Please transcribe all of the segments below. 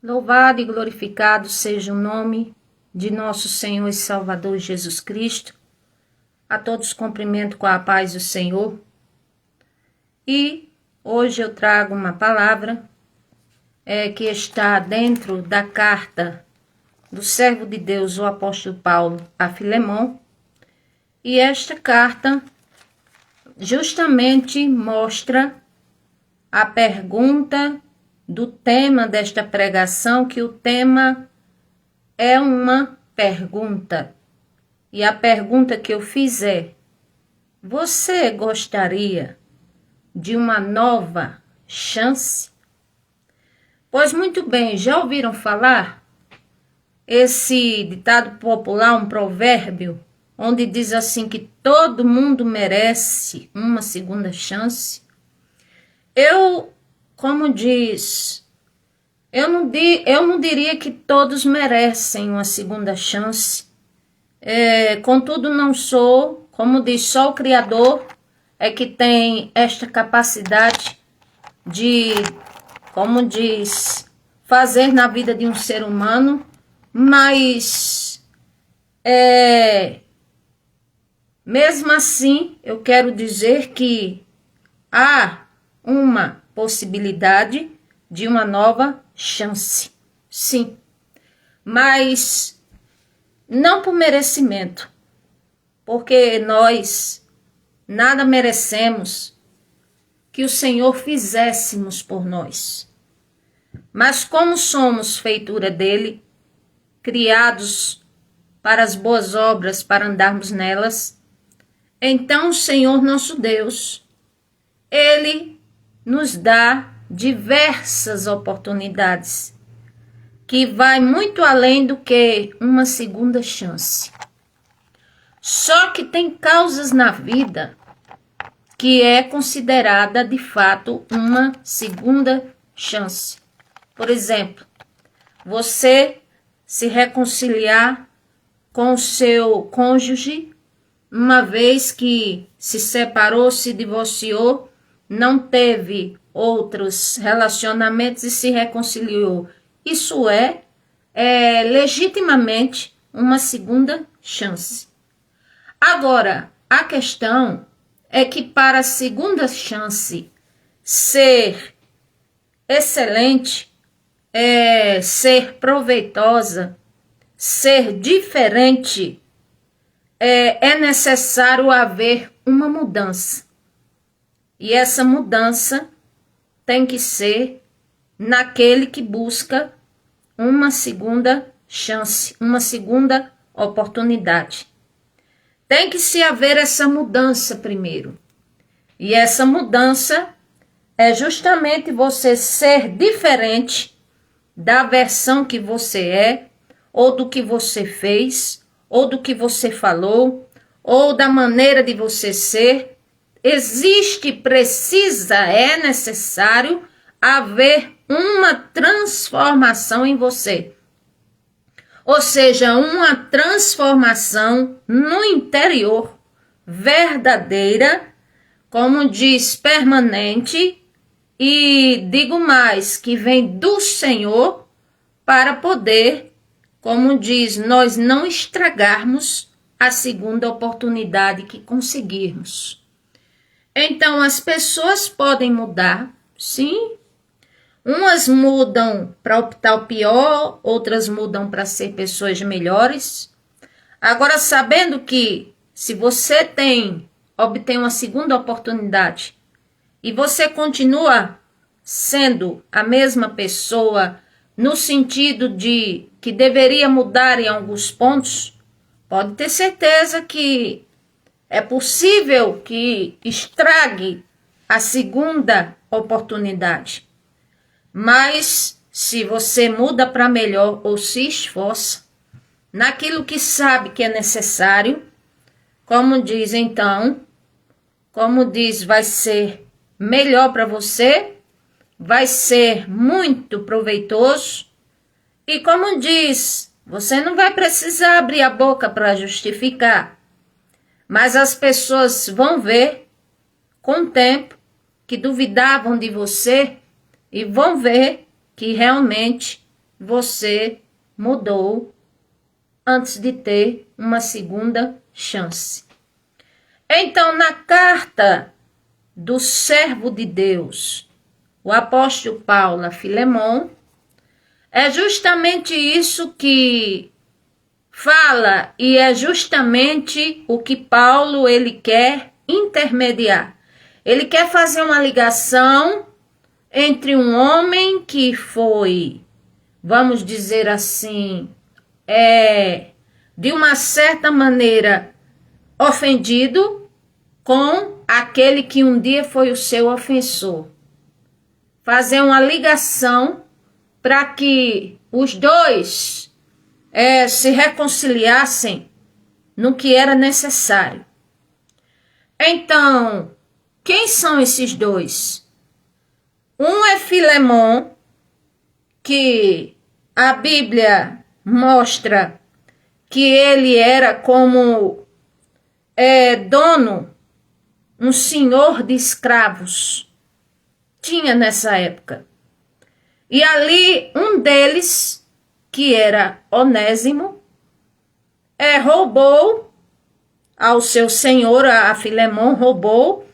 Louvado e glorificado seja o nome de nosso Senhor e Salvador Jesus Cristo. A todos cumprimento com a paz do Senhor. E hoje eu trago uma palavra que está dentro da carta do servo de Deus, o apóstolo Paulo, a Filemão. E esta carta justamente mostra a pergunta do tema desta pregação, que o tema é uma pergunta. E a pergunta que eu fiz é: você gostaria de uma nova chance? Pois muito bem, já ouviram falar esse ditado popular, um provérbio, onde diz assim que todo mundo merece uma segunda chance? Como diz, eu não diria que todos merecem uma segunda chance. Contudo, não sou, como diz, só o Criador é que tem esta capacidade de, como diz, fazer na vida de um ser humano, mas mesmo assim eu quero dizer que há uma possibilidade de uma nova chance, sim, mas não por merecimento, porque nós nada merecemos que o Senhor fizéssemos por nós, mas como somos feitura dele, criados para as boas obras, para andarmos nelas, então o Senhor nosso Deus, ele nos dá diversas oportunidades, que vai muito além do que uma segunda chance. Só que tem causas na vida que é considerada de fato uma segunda chance. Por exemplo, você se reconciliar com o seu cônjuge, uma vez que se separou, se divorciou, não teve outros relacionamentos e se reconciliou. Isso é legitimamente uma segunda chance. Agora, a questão é que para a segunda chance ser excelente, ser proveitosa, ser diferente, é necessário haver uma mudança. E essa mudança tem que ser naquele que busca uma segunda chance, uma segunda oportunidade. Tem que se haver essa mudança primeiro. E essa mudança é justamente você ser diferente da versão que você é, ou do que você fez, ou do que você falou, ou da maneira de você ser. É necessário haver uma transformação em você. Ou seja, uma transformação no interior, verdadeira, como diz, permanente, e digo mais, que vem do Senhor, para poder, como diz, nós não estragarmos a segunda oportunidade que conseguirmos. Então, as pessoas podem mudar, sim. Umas mudam para optar o pior, outras mudam para ser pessoas melhores. Agora, sabendo que se você obtém uma segunda oportunidade e você continua sendo a mesma pessoa no sentido de que deveria mudar em alguns pontos, pode ter certeza que é possível que estrague a segunda oportunidade. Mas se você muda para melhor ou se esforça naquilo que sabe que é necessário, como diz então, vai ser melhor para você, vai ser muito proveitoso. E como diz, você não vai precisar abrir a boca para justificar. Mas as pessoas vão ver com o tempo que duvidavam de você e vão ver que realmente você mudou antes de ter uma segunda chance. Então, na carta do servo de Deus, o apóstolo Paulo a Filemon, é justamente isso que fala e é justamente o que Paulo ele quer intermediar. Ele quer fazer uma ligação entre um homem que foi, vamos dizer assim, de uma certa maneira ofendido com aquele que um dia foi o seu ofensor. Fazer uma ligação para que os dois se reconciliassem no que era necessário. Então, quem são esses dois? Um é Filemon, que a Bíblia mostra que ele era como dono, um senhor de escravos. Tinha nessa época. E ali um deles, que era Onésimo, roubou ao seu senhor, a Filemon, roubou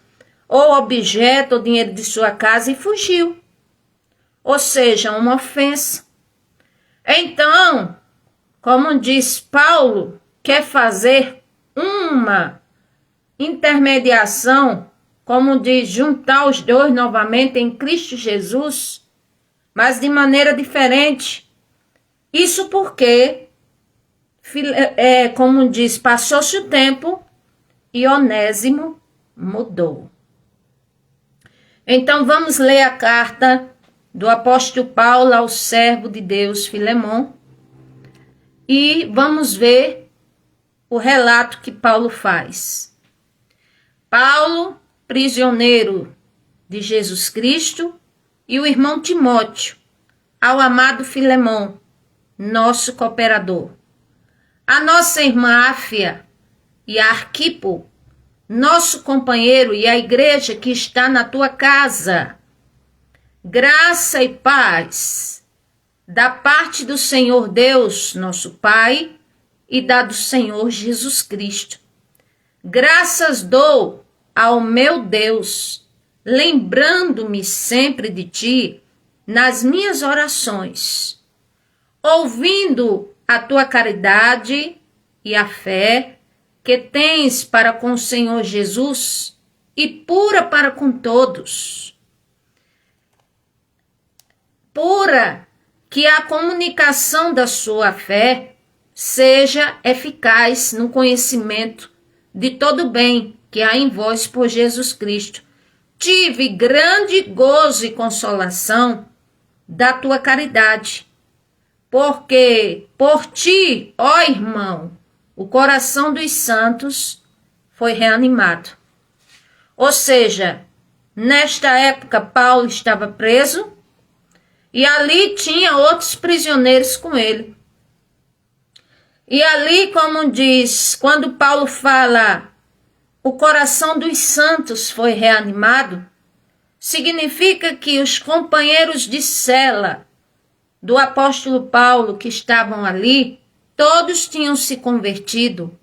o objeto, o dinheiro de sua casa e fugiu. Ou seja, uma ofensa. Então, como diz Paulo, quer fazer uma intermediação, como diz, juntar os dois novamente em Cristo Jesus, mas de maneira diferente. Isso porque, como diz, passou-se o tempo e Onésimo mudou. Então vamos ler a carta do apóstolo Paulo ao servo de Deus Filemon e vamos ver o relato que Paulo faz. Paulo, prisioneiro de Jesus Cristo, e o irmão Timóteo, ao amado Filemon, nosso cooperador. A nossa irmã Áfia e a Arquipo, nosso companheiro, e a igreja que está na tua casa. Graça e paz da parte do Senhor Deus, nosso Pai, e da do Senhor Jesus Cristo. Graças dou ao meu Deus, lembrando-me sempre de ti nas minhas orações, ouvindo a tua caridade e a fé que tens para com o Senhor Jesus e pura para com todos. Pura que a comunicação da sua fé seja eficaz no conhecimento de todo o bem que há em vós por Jesus Cristo. Tive grande gozo e consolação da tua caridade, porque por ti, ó irmão, o coração dos santos foi reanimado. Ou seja, nesta época Paulo estava preso e ali tinha outros prisioneiros com ele. E ali, como diz, quando Paulo fala o coração dos santos foi reanimado, significa que os companheiros de cela do apóstolo Paulo que estavam ali, todos tinham se convertido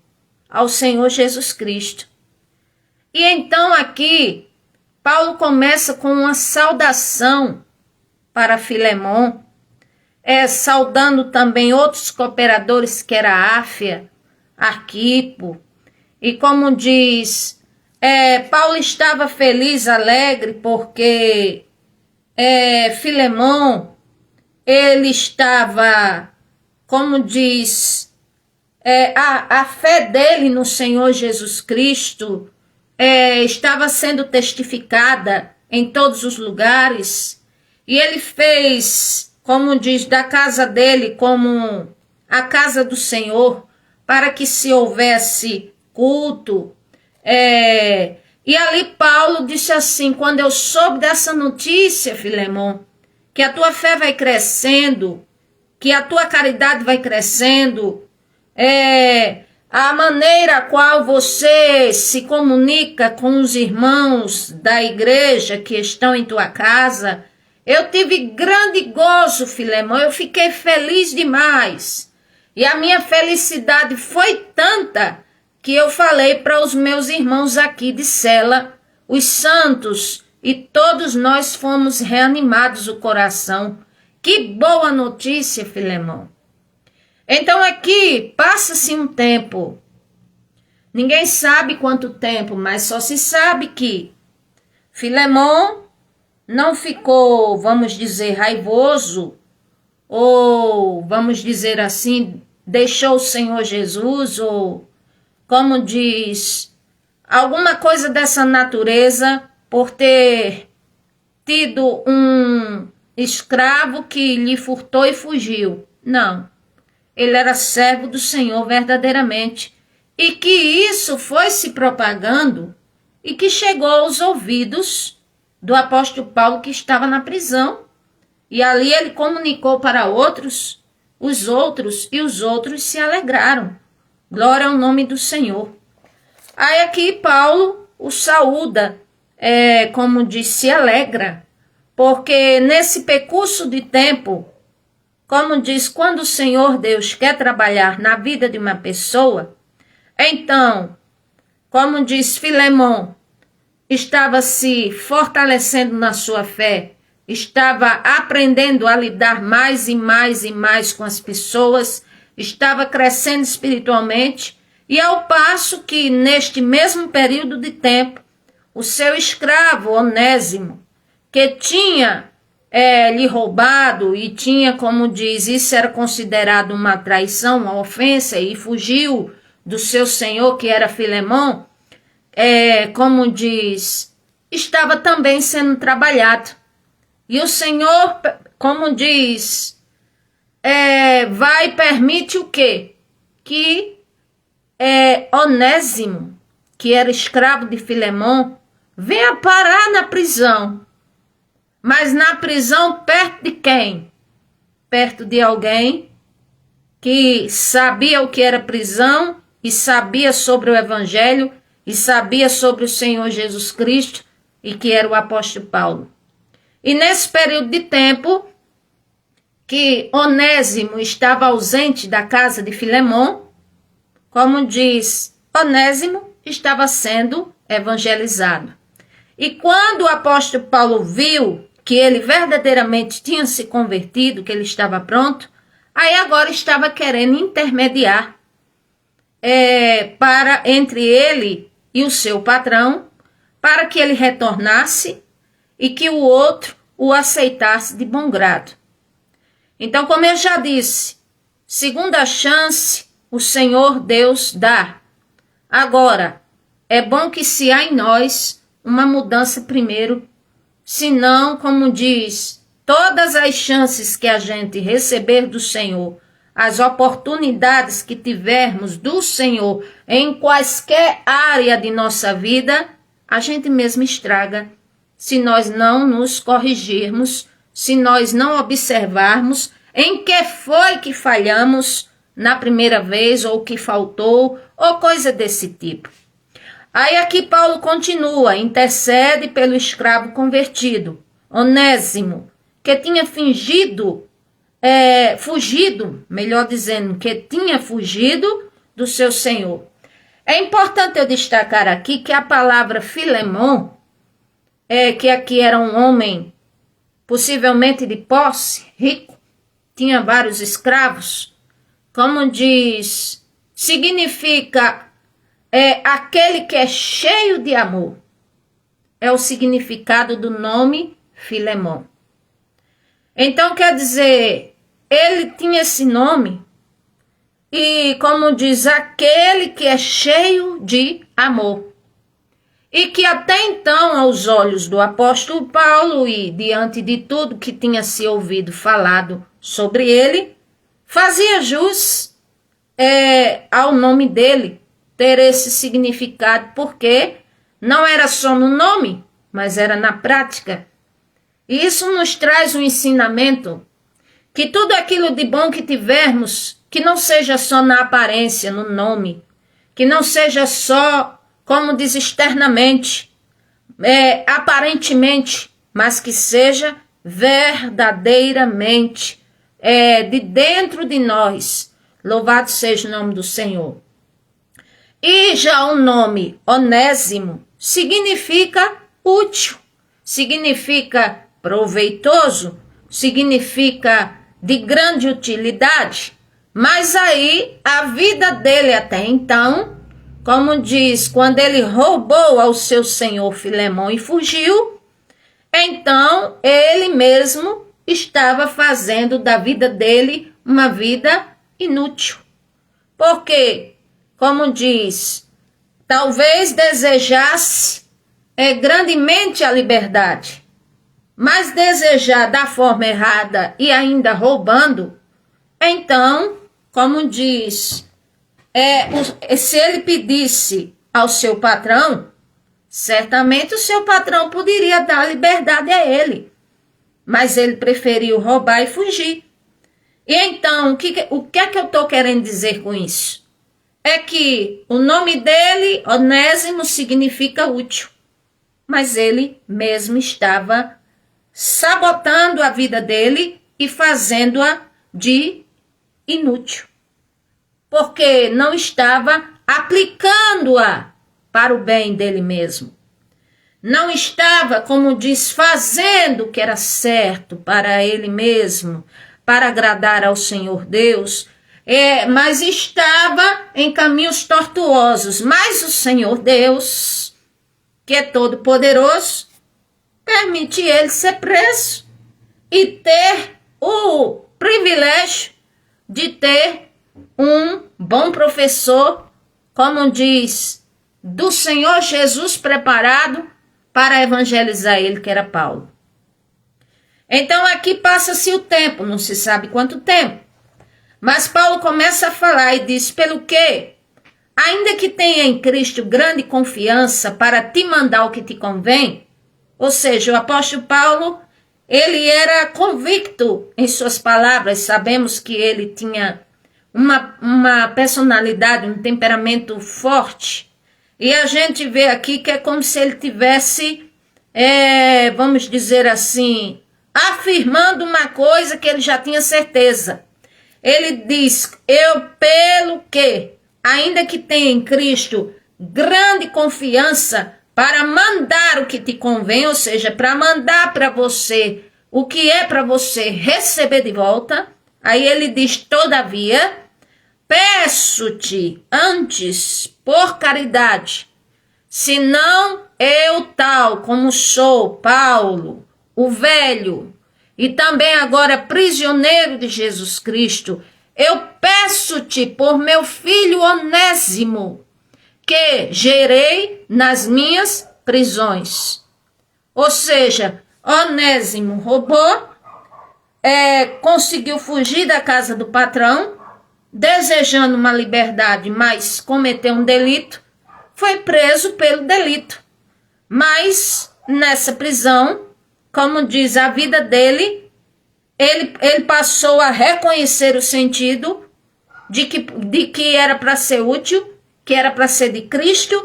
ao Senhor Jesus Cristo. E então aqui, Paulo começa com uma saudação para Filemon, saudando também outros cooperadores que era Áfia, Arquipo. E como diz, Paulo estava feliz, alegre, porque Filemon, ele estava, como diz, a fé dele no Senhor Jesus Cristo estava sendo testificada em todos os lugares. E ele fez, como diz, da casa dele como a casa do Senhor, para que se houvesse culto. E ali Paulo disse assim: quando eu soube dessa notícia, Filemon, que a tua fé vai crescendo, que a tua caridade vai crescendo, a maneira a qual você se comunica com os irmãos da igreja que estão em tua casa, Eu tive grande gozo, Filemão, eu fiquei feliz demais. E a minha felicidade foi tanta que eu falei para os meus irmãos aqui de cela, os santos, e todos nós fomos reanimados o coração. Que boa notícia, Filemão. Então aqui passa-se um tempo. Ninguém sabe quanto tempo, mas só se sabe que Filemão não ficou, vamos dizer, raivoso, ou vamos dizer assim, deixou o Senhor Jesus, ou como diz, alguma coisa dessa natureza, por ter tido um escravo que lhe furtou e fugiu. Não, ele era servo do Senhor verdadeiramente, e que isso foi se propagando e que chegou aos ouvidos do apóstolo Paulo, que estava na prisão. E ali ele comunicou para outros, e os outros se alegraram. Glória ao nome do Senhor. Aí aqui Paulo o saúda, como diz, se alegra, porque nesse percurso de tempo, como diz, quando o Senhor Deus quer trabalhar na vida de uma pessoa, então, como diz Filemão, estava se fortalecendo na sua fé, estava aprendendo a lidar mais e mais e mais com as pessoas, estava crescendo espiritualmente, e ao passo que neste mesmo período de tempo, o seu escravo Onésimo, que tinha lhe roubado e tinha, como diz, isso era considerado uma traição, uma ofensa, e fugiu do seu senhor, que era Filemão, como diz, estava também sendo trabalhado. E o Senhor, como diz, vai e permite o quê? Que Onésimo, que era escravo de Filemão, venha parar na prisão. Mas na prisão perto de quem? Perto de alguém que sabia o que era prisão e sabia sobre o Evangelho e sabia sobre o Senhor Jesus Cristo, e que era o apóstolo Paulo. E nesse período de tempo que Onésimo estava ausente da casa de Filemão, como diz, Onésimo estava sendo evangelizado. E quando o apóstolo Paulo viu que ele verdadeiramente tinha se convertido, que ele estava pronto, aí agora estava querendo intermediar para entre ele e o seu patrão, para que ele retornasse e que o outro o aceitasse de bom grado. Então, como eu já disse, segunda chance o Senhor Deus dá. Agora, é bom que se há em nós uma mudança primeiro, senão, como diz, todas as chances que a gente receber do Senhor, as oportunidades que tivermos do Senhor em quaisquer área de nossa vida, a gente mesmo estraga, se nós não nos corrigirmos, se nós não observarmos em que foi que falhamos na primeira vez, ou que faltou, ou coisa desse tipo. Aí aqui Paulo continua, intercede pelo escravo convertido, Onésimo, que tinha fugido, melhor dizendo, que tinha fugido do seu senhor. É importante eu destacar aqui que a palavra Filemão, que aqui era um homem possivelmente de posse, rico, tinha vários escravos, como diz, significa aquele que é cheio de amor. É o significado do nome Filemão. Então quer dizer, ele tinha esse nome, e como diz, aquele que é cheio de amor. E que até então, aos olhos do apóstolo Paulo e diante de tudo que tinha se ouvido falado sobre ele, fazia jus ao nome dele ter esse significado, porque não era só no nome, mas era na prática. E isso nos traz um ensinamento, que tudo aquilo de bom que tivermos, que não seja só na aparência, no nome, que não seja só, como diz, externamente, aparentemente, mas que seja verdadeiramente de dentro de nós. Louvado seja o nome do Senhor. E já o nome Onésimo significa útil, significa proveitoso, significa de grande utilidade. Mas aí a vida dele até então, como diz, quando ele roubou ao seu senhor Filemão e fugiu, então ele mesmo estava fazendo da vida dele uma vida inútil. Porque, como diz, talvez desejasse grandemente a liberdade, mas desejar da forma errada e ainda roubando, então, como diz, se ele pedisse ao seu patrão, certamente o seu patrão poderia dar liberdade a ele, mas ele preferiu roubar e fugir. E então, o que é que eu estou querendo dizer com isso? É que o nome dele, Onésimo, significa útil, mas ele mesmo estava sabotando a vida dele e fazendo-a de inútil, porque não estava aplicando-a para o bem dele mesmo. Não estava, como diz, fazendo o que era certo para ele mesmo, para agradar ao Senhor Deus, mas estava em caminhos tortuosos. Mas o Senhor Deus, que é todo poderoso, permite ele ser preso e ter o privilégio de ter um bom professor, como diz, do Senhor Jesus preparado para evangelizar ele, que era Paulo. Então aqui passa-se o tempo, não se sabe quanto tempo, mas Paulo começa a falar e diz, pelo quê? Ainda que tenha em Cristo grande confiança para te mandar o que te convém, ou seja, o apóstolo Paulo, ele era convicto em suas palavras. Sabemos que ele tinha uma personalidade, um temperamento forte. E a gente vê aqui que é como se ele tivesse, vamos dizer assim, afirmando uma coisa que ele já tinha certeza. Ele diz, pelo que, ainda que tenha em Cristo grande confiança para mandar o que te convém, ou seja, para mandar para você o que é para você receber de volta. Aí ele diz, todavia, peço-te antes, por caridade, senão eu tal como sou, Paulo, o velho, e também agora prisioneiro de Jesus Cristo, eu peço-te por meu filho Onésimo, que gerei nas minhas prisões. Ou seja, Onésimo roubou, conseguiu fugir da casa do patrão, desejando uma liberdade, mas cometeu um delito, foi preso pelo delito. Mas nessa prisão, como diz a vida dele, ele passou a reconhecer o sentido de que era para ser útil, que era para ser de Cristo,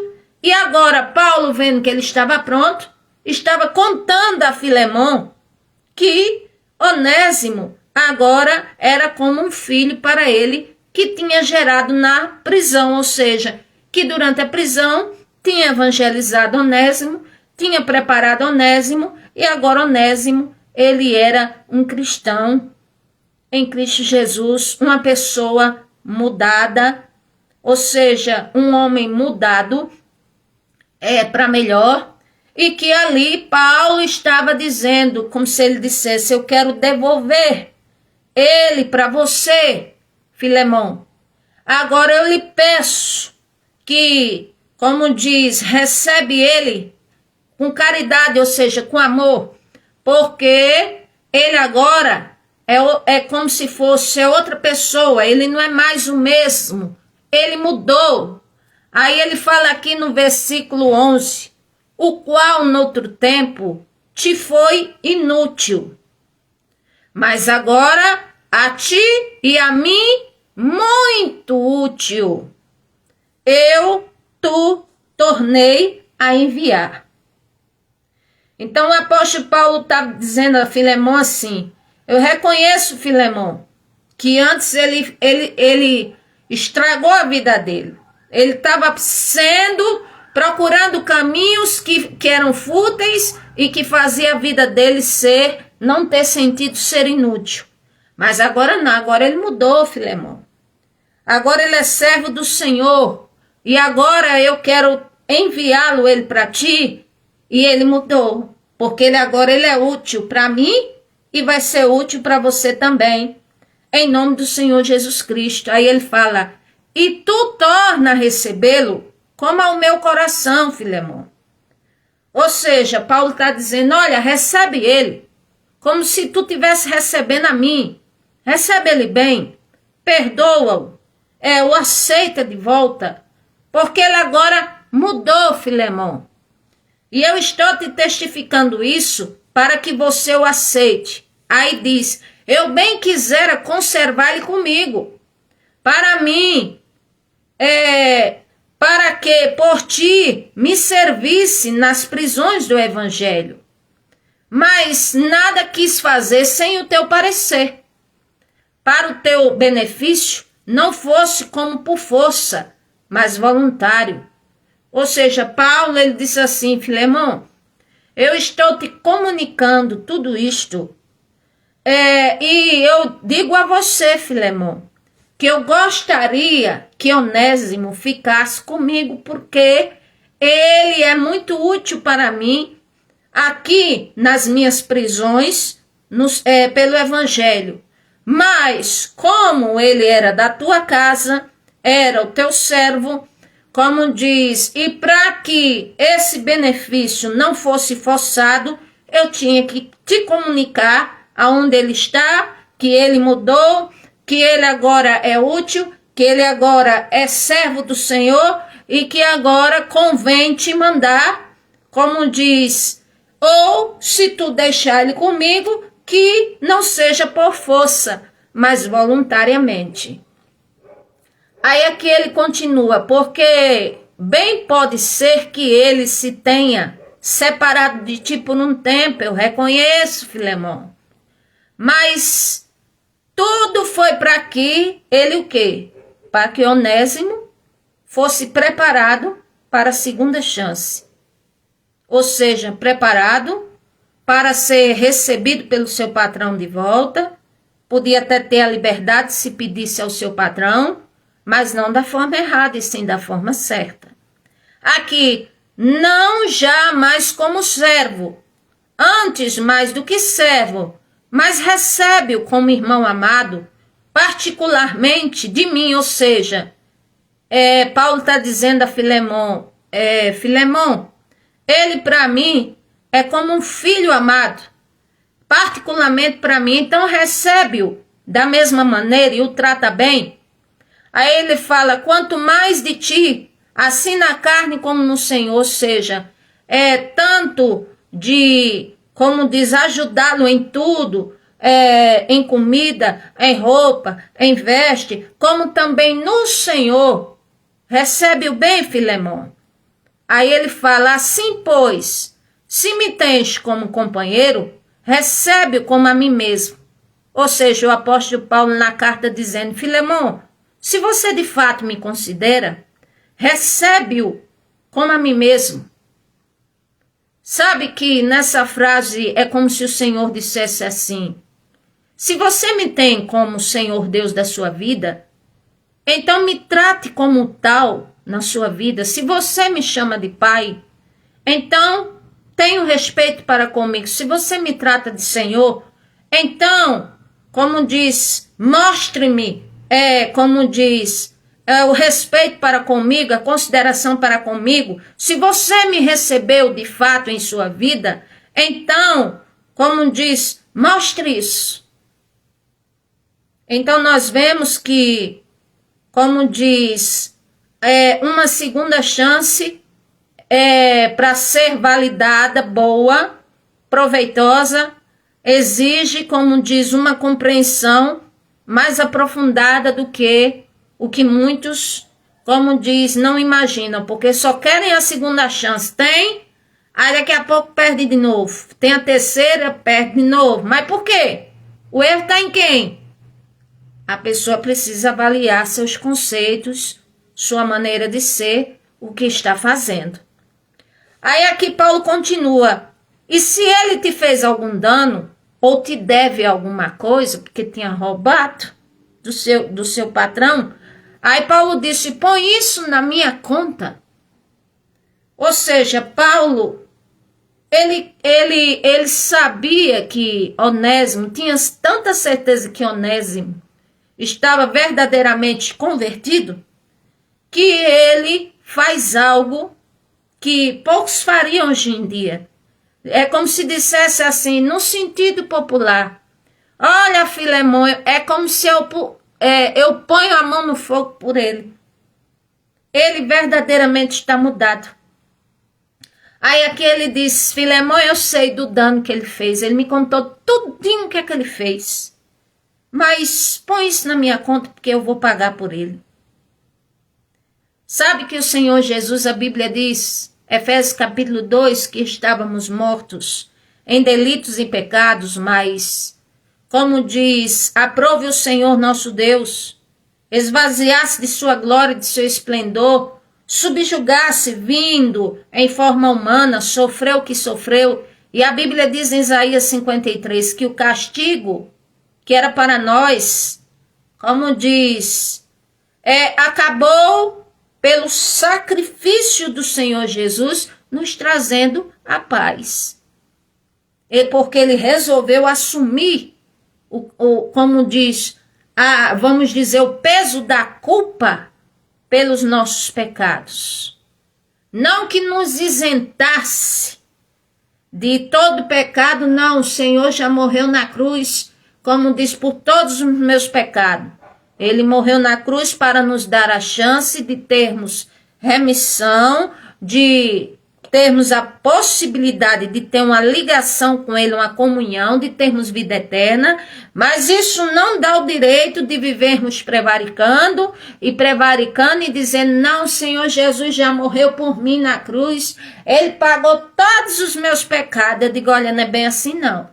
e agora Paulo, vendo que ele estava pronto, estava contando a Filemão que Onésimo agora era como um filho para ele, que tinha gerado na prisão, ou seja, que durante a prisão tinha evangelizado Onésimo, tinha preparado Onésimo, e agora Onésimo, ele era um cristão em Cristo Jesus, uma pessoa mudada, ou seja, um homem mudado para melhor, e que ali Paulo estava dizendo, como se ele dissesse, eu quero devolver ele para você, Filemão. Agora eu lhe peço que, como diz, recebe ele com caridade, ou seja, com amor, porque ele agora é como se fosse outra pessoa, ele não é mais o mesmo, ele mudou. Aí ele fala aqui no versículo 11, o qual noutro tempo te foi inútil, mas agora a ti e a mim muito útil. Eu tornei a enviar. Então o apóstolo Paulo está dizendo a Filemão assim: eu reconheço, Filemão, que antes ele estragou a vida dele. Ele estava procurando caminhos que eram fúteis e que fazia a vida dele não ter sentido, ser inútil. Mas agora não, agora ele mudou, Filemão. Agora ele é servo do Senhor e agora eu quero enviá-lo ele para ti. E ele mudou, porque agora ele é útil para mim e vai ser útil para você também, em nome do Senhor Jesus Cristo. Aí ele fala: e tu torna a recebê-lo como ao meu coração, Filemão. Ou seja, Paulo está dizendo: olha, recebe ele, como se tu estivesse recebendo a mim. Recebe ele bem, perdoa-o, o aceita de volta, porque ele agora mudou, Filemão. E eu estou te testificando isso para que você o aceite. Aí diz: eu bem quisera conservar ele comigo, para mim, para que por ti me servisse nas prisões do evangelho. Mas nada quis fazer sem o teu parecer, para o teu benefício não fosse como por força, mas voluntário. Ou seja, Paulo ele disse assim: Filemão, eu estou te comunicando tudo isto, e eu digo a você, Filemão, que eu gostaria que Onésimo ficasse comigo, porque ele é muito útil para mim aqui nas minhas prisões, pelo evangelho. Mas como ele era da tua casa, era o teu servo, como diz, e para que esse benefício não fosse forçado, eu tinha que te comunicar aonde ele está, que ele mudou, que ele agora é útil, que ele agora é servo do Senhor e que agora convém te mandar, como diz, ou se tu deixar ele comigo, que não seja por força, mas voluntariamente. Aí aqui ele continua: porque bem pode ser que ele se tenha separado de ti por um tempo, eu reconheço, Filemão. Mas tudo foi para que ele o quê? Para que Onésimo fosse preparado para a segunda chance. Ou seja, preparado para ser recebido pelo seu patrão de volta. Podia até ter a liberdade se pedisse ao seu patrão, mas não da forma errada, e sim da forma certa. Aqui, não já mais como servo, antes mais do que servo, mas recebe-o como irmão amado, particularmente de mim. Ou seja, Paulo está dizendo a Filemão, Filemão, ele para mim é como um filho amado, particularmente para mim, então recebe-o da mesma maneira e o trata bem. Aí ele fala: quanto mais de ti, assim na carne como no Senhor. Ou seja, tanto de, como diz, ajudá-lo em tudo, em comida, em roupa, em veste, como também no Senhor. Recebe o bem, Filemão. Aí ele fala: assim, pois, se me tens como companheiro, recebe-o como a mim mesmo. Ou seja, o apóstolo Paulo na carta dizendo: Filemão, se você de fato me considera, recebe-o como a mim mesmo. Sabe que nessa frase é como se o Senhor dissesse assim: se você me tem como Senhor Deus da sua vida, então me trate como tal na sua vida. Se você me chama de Pai, então tenha respeito para comigo. Se você me trata de Senhor, então, como diz, mostre-me, como diz, o respeito para comigo, a consideração para comigo. Se você me recebeu de fato em sua vida, então, como diz, mostre isso. Então nós vemos que, como diz, uma segunda chance para ser validada, boa, proveitosa, exige, como diz, uma compreensão mais aprofundada do que o que muitos, como diz, não imaginam, porque só querem a segunda chance. Tem, Aí daqui a pouco perde de novo. Tem a terceira, perde de novo. Mas por quê? O erro está em quem? A pessoa precisa avaliar seus conceitos, sua maneira de ser, o que está fazendo. Aí aqui Paulo continua. E se ele te fez algum dano, ou te deve alguma coisa, porque tinha roubado do seu patrão, aí Paulo disse, põe isso na minha conta. Ou seja, Paulo, ele sabia que Onésimo, tinha tanta certeza que Onésimo estava verdadeiramente convertido, que ele faz algo que poucos fariam hoje em dia. É como se dissesse assim, no sentido popular, olha, Filemão, é como se eu ponho a mão no fogo por ele. Ele verdadeiramente está mudado. Aí aqui ele diz, Filemão, eu sei do dano que ele fez. Ele me contou tudinho o que é que ele fez. Mas põe isso na minha conta porque eu vou pagar por ele. Sabe que o Senhor Jesus, a Bíblia diz, Efésios capítulo 2, que estávamos mortos em delitos e pecados, mas, como diz, aprove o Senhor nosso Deus, esvaziasse de sua glória e de seu esplendor, subjugasse vindo em forma humana, sofreu o que sofreu. E a Bíblia diz em Isaías 53 que o castigo que era para nós, como diz, acabou pelo sacrifício do Senhor Jesus, nos trazendo a paz. Porque ele resolveu assumir, como diz, vamos dizer, o peso da culpa pelos nossos pecados. Não que nos isentasse de todo pecado, não. O Senhor já morreu na cruz, como diz, por todos os meus pecados. Ele morreu na cruz para nos dar a chance de termos remissão, de termos a possibilidade de ter uma ligação com ele, uma comunhão, de termos vida eterna, mas isso não dá o direito de vivermos prevaricando e dizendo, não, Senhor Jesus já morreu por mim na cruz, ele pagou todos os meus pecados. Eu digo, olha, não é bem assim não,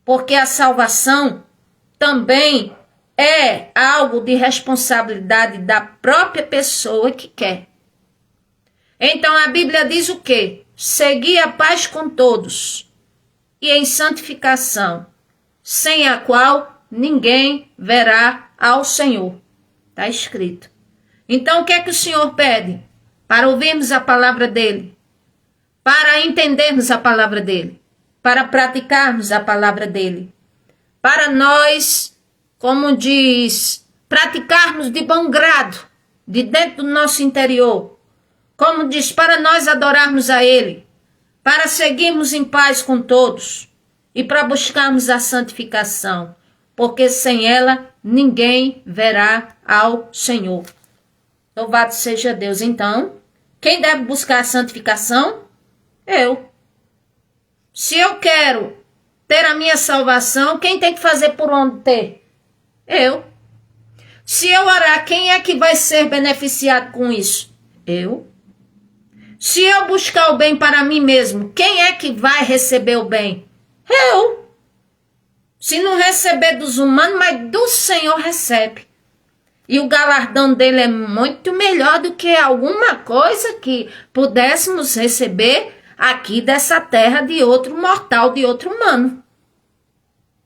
porque a salvação também é algo de responsabilidade da própria pessoa que quer. Então a Bíblia diz o quê? Segui a paz com todos e em santificação, sem a qual ninguém verá ao Senhor. Está escrito. Então o que é que o Senhor pede? Para ouvirmos a palavra dele, para entendermos a palavra dele, para praticarmos a palavra dele, para nós, como diz, praticarmos de bom grado, de dentro do nosso interior. Como diz, para nós adorarmos a ele, para seguirmos em paz com todos e para buscarmos a santificação, porque sem ela ninguém verá ao Senhor. Louvado seja Deus. Então, quem deve buscar a santificação? Eu. Se eu quero ter a minha salvação, quem tem que fazer por onde ter? Eu. Se eu orar, quem é que vai ser beneficiado com isso? Eu. Se eu buscar o bem para mim mesmo, quem é que vai receber o bem? Eu. Se não receber dos humanos, mas do Senhor recebe. E o galardão dele é muito melhor do que alguma coisa que pudéssemos receber aqui dessa terra de outro mortal, de outro humano.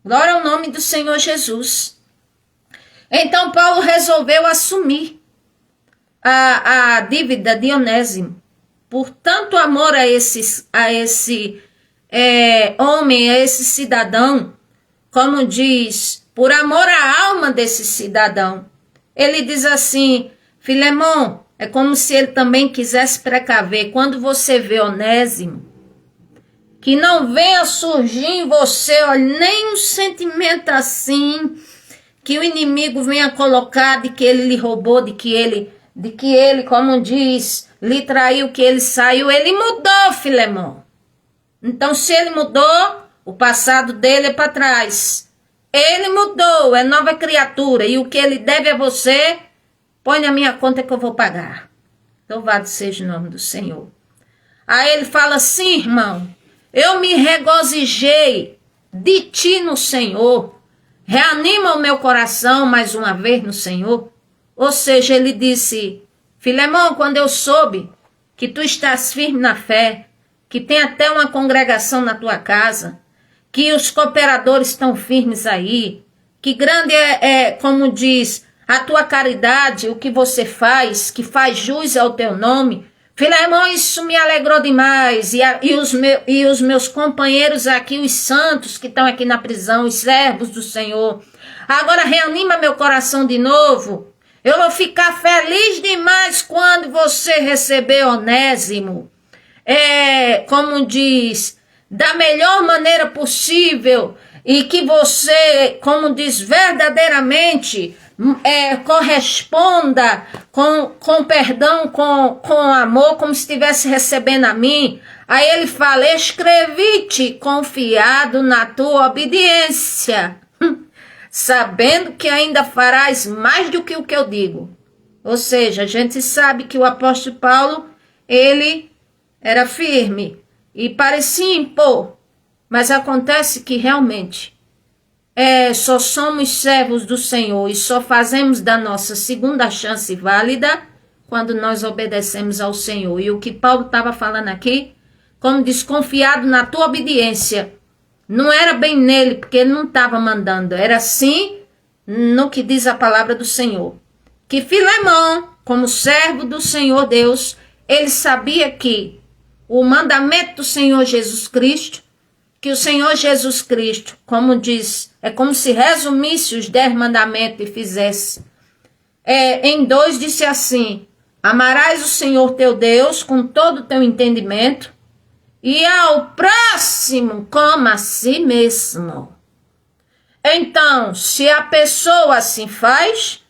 Glória ao nome do Senhor Jesus. Então Paulo resolveu assumir a dívida de Onésimo. Por tanto amor a esse homem, a esse cidadão, como diz, por amor à alma desse cidadão. Ele diz assim, Filemão, é como se ele também quisesse precaver. Quando você vê Onésimo, que não venha surgir em você, olha, nem um sentimento assim, que o inimigo venha colocar de que ele lhe roubou, de que ele, como diz, lhe traiu, que ele saiu. Ele mudou, Filemão. Então, se ele mudou, o passado dele é para trás. Ele mudou, é nova criatura. E o que ele deve a você, põe na minha conta que eu vou pagar. Louvado seja o nome do Senhor. Aí ele fala assim, irmão, eu me regozijei de ti no Senhor. Reanima o meu coração mais uma vez no Senhor. Ou seja, ele disse, Filemão, quando eu soube que tu estás firme na fé, que tem até uma congregação na tua casa, que os cooperadores estão firmes aí, que grande como diz, a tua caridade, o que você faz, que faz jus ao teu nome. Filemão, isso me alegrou demais. E os meus companheiros aqui, os santos que estão aqui na prisão, os servos do Senhor. Agora reanima meu coração de novo. Eu vou ficar feliz demais quando você receber Onésimo. Como diz, da melhor maneira possível. E que você, como diz, verdadeiramente corresponda com perdão, com amor, como se estivesse recebendo a mim. Aí ele fala, escrevi-te confiado na tua obediência, sabendo que ainda farás mais do que o que eu digo. Ou seja, a gente sabe que o apóstolo Paulo, ele era firme e parecia impor, mas acontece que realmente só somos servos do Senhor e só fazemos da nossa segunda chance válida quando nós obedecemos ao Senhor. E o que Paulo estava falando aqui, como desconfiado na tua obediência, não era bem nele, porque ele não estava mandando, era sim no que diz a palavra do Senhor. Que Filemão, como servo do Senhor Deus, ele sabia que o mandamento do Senhor Jesus Cristo, que o Senhor Jesus Cristo, como diz, é como se resumisse os 10 mandamentos e fizesse. Em 2 disse assim, amarás o Senhor teu Deus com todo o teu entendimento e ao próximo como a si mesmo. Então, se a pessoa assim faz,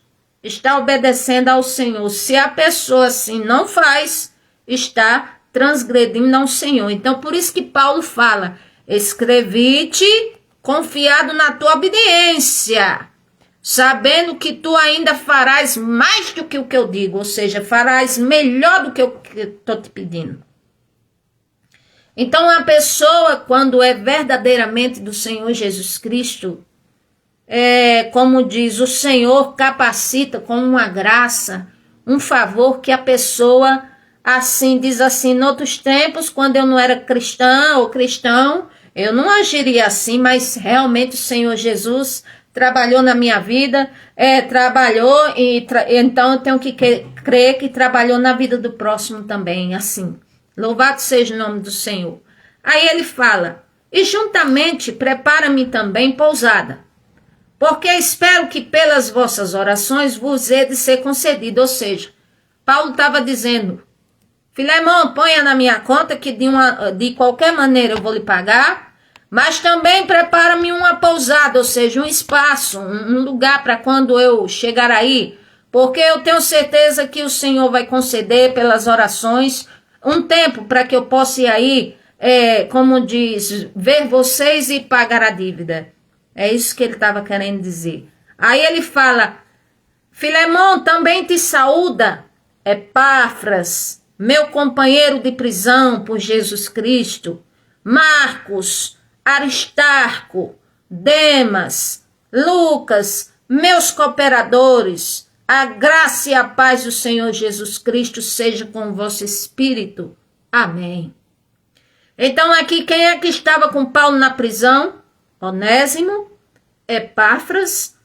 está obedecendo ao Senhor. Se a pessoa assim não faz, está transgredindo ao Senhor. Então, por isso que Paulo fala, escrevi-te confiado na tua obediência, sabendo que tu ainda farás mais do que o que eu digo, ou seja, farás melhor do que eu estou te pedindo. Então, a pessoa, quando é verdadeiramente do Senhor Jesus Cristo, como diz, o Senhor capacita com uma graça, um favor que a pessoa, assim, diz assim, em outros tempos, quando eu não era cristã ou cristão, eu não agiria assim, mas realmente o Senhor Jesus trabalhou na minha vida, trabalhou, então eu tenho que crer que trabalhou na vida do próximo também, assim. Louvado seja o nome do Senhor. Aí ele fala, e juntamente prepara-me também pousada, porque espero que pelas vossas orações vos hei de ser concedido. Ou seja, Paulo estava dizendo, Filemão, ponha na minha conta que de qualquer maneira eu vou lhe pagar, mas também prepara-me uma pousada, ou seja, um espaço, um lugar para quando eu chegar aí, porque eu tenho certeza que o Senhor vai conceder pelas orações um tempo para que eu possa ir aí, como diz, ver vocês e pagar a dívida. É isso que ele estava querendo dizer. Aí ele fala, Filemão também te saúda, Epáfras, meu companheiro de prisão por Jesus Cristo, Marcos, Aristarco, Demas, Lucas, meus cooperadores, a graça e a paz do Senhor Jesus Cristo seja com o vosso espírito. Amém. Então aqui quem é que estava com Paulo na prisão? Onésimo, Epáfras,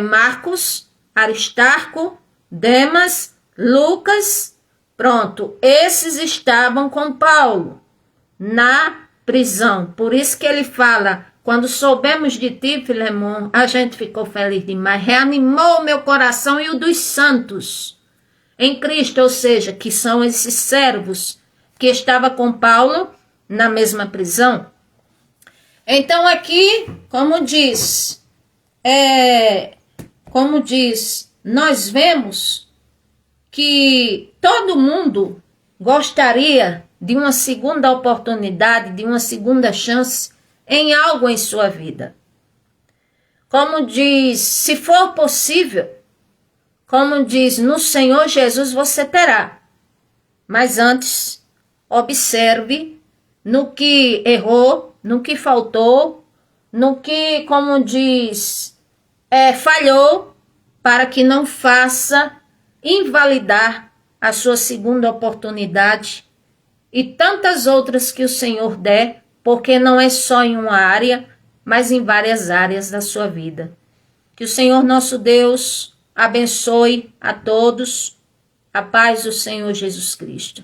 Marcos, Aristarco, Demas, Lucas. Pronto, esses estavam com Paulo na prisão. Por isso que ele fala, quando soubemos de ti, Filemão, a gente ficou feliz demais. Reanimou o meu coração e o dos santos em Cristo, ou seja, que são esses servos que estavam com Paulo na mesma prisão. Então aqui, como diz, nós vemos que todo mundo gostaria de uma segunda oportunidade, de uma segunda chance em algo em sua vida. Como diz, se for possível, como diz, no Senhor Jesus você terá. Mas antes, Observe no que errou, no que faltou, no que, como diz, falhou, para que não faça invalidar a sua segunda oportunidade e tantas outras que o Senhor der, porque não é só em uma área, mas em várias áreas da sua vida. Que o Senhor nosso Deus abençoe a todos. A paz do Senhor Jesus Cristo.